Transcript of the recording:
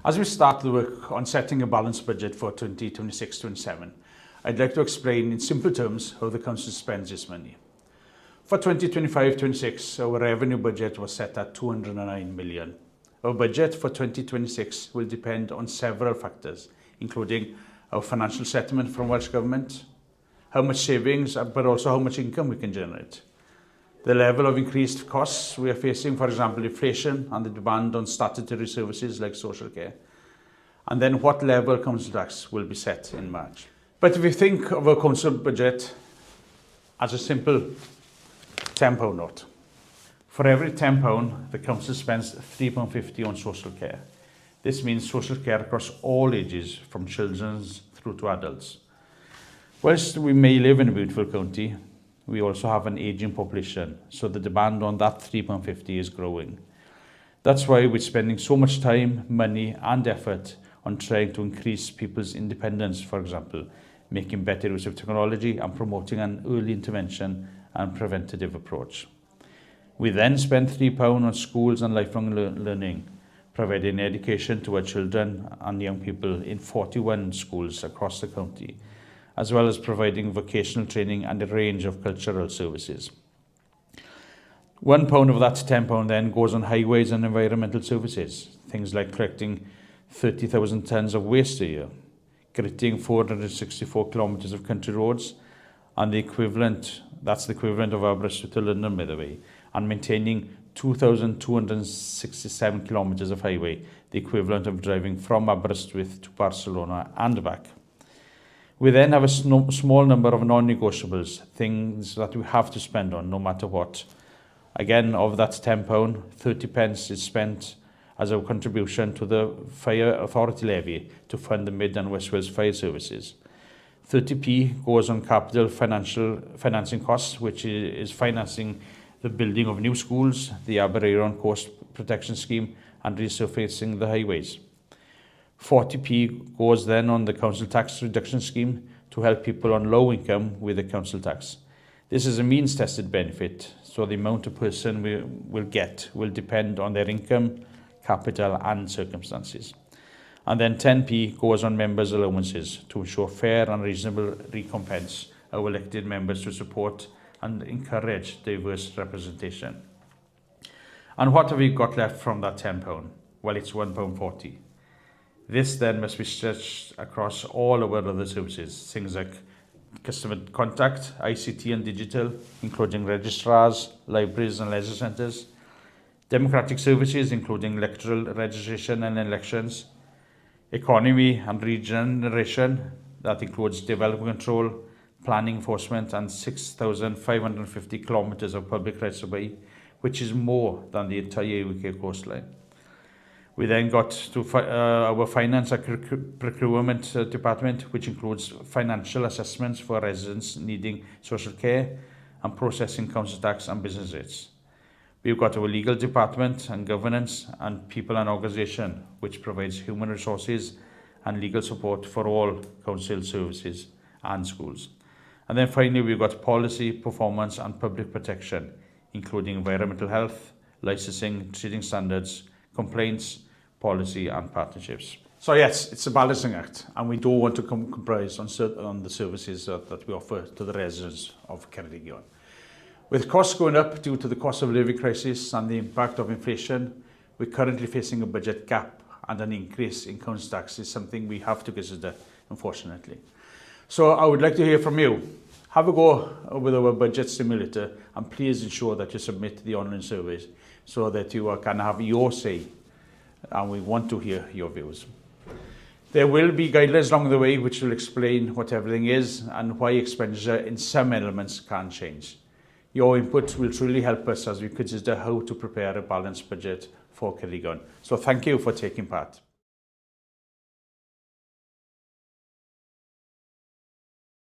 As we start the work on setting a balanced budget for 2026-27, I'd like to explain in simple terms how the Council spends its money. For 2025-26, our revenue budget was set at 209 million. Our budget for 2026 will depend on several factors, including our financial settlement from Welsh Government, how much savings, but also how much income we can generate, the level of increased costs we are facing, for example, inflation and the demand on statutory services like social care, and then what level council tax will be set in March. But if you think of our council budget as a simple £10 note, for every £10, the council spends £3.50 on social care. This means social care across all ages, from children through to adults. Whilst we may live in a beautiful county, we also have an ageing population, so the demand on that £3.50 is growing. That's why we're spending so much time, money and effort on trying to increase people's independence, for example, making better use of technology and promoting an early intervention and preventative approach. We then spend £3 on schools and lifelong learning, providing education to our children and young people in 41 schools across the county, as well as providing vocational training and a range of cultural services. £1 of that £10 then goes on highways and environmental services, things like collecting 30,000 tonnes of waste a year, gritting 464 kilometres of country roads, and that's the equivalent of Aberystwyth to London, by the way, and maintaining 2,267 kilometres of highway, the equivalent of driving from Aberystwyth to Barcelona and back. We then have a small number of non-negotiables, things that we have to spend on no matter what. Again, of that £10, 30 pence is spent as our contribution to the Fire Authority levy to fund the Mid and West Wales fire services. 30p goes on capital financing costs, which is financing the building of new schools, the Aberaeron Coast Protection Scheme, and resurfacing the highways. 40p goes then on the council tax reduction scheme to help people on low income with the council tax. This is a means-tested benefit, so the amount a person will get will depend on their income, capital and circumstances. And then 10p goes on members' allowances to ensure fair and reasonable recompense our elected members to support and encourage diverse representation. And what have we got left from that £10? Well, it's £1.40. This then must be stretched across all our other services, things like customer contact, ICT and digital, including registrars, libraries and leisure centres, democratic services, including electoral registration and elections, economy and regeneration, that includes development control, planning enforcement and 6,550 kilometres of public rights of way, which is more than the entire UK coastline. We then got to our finance and procurement department, which includes financial assessments for residents needing social care and processing council tax and business rates. We've got our legal department and governance and people and organisation, which provides human resources and legal support for all council services and schools. And then finally, we've got policy, performance and public protection, including environmental health, licensing, treating standards, complaints, policy and partnerships. So yes, it's a balancing act, and we don't want to compromise on the services that we offer to the residents of Ceredigion. With costs going up due to the cost of living crisis and the impact of inflation, we're currently facing a budget gap, and an increase in council tax is something we have to consider, unfortunately. So I would like to hear from you. Have a go with our budget simulator, and please ensure that you submit the online surveys so that you can have your say, and we want to hear your views. There will be guidelines along the way which will explain what everything is and why expenditure in some elements can change. Your input will truly help us as we consider how to prepare a balanced budget for Ceredigion. So thank you for taking part.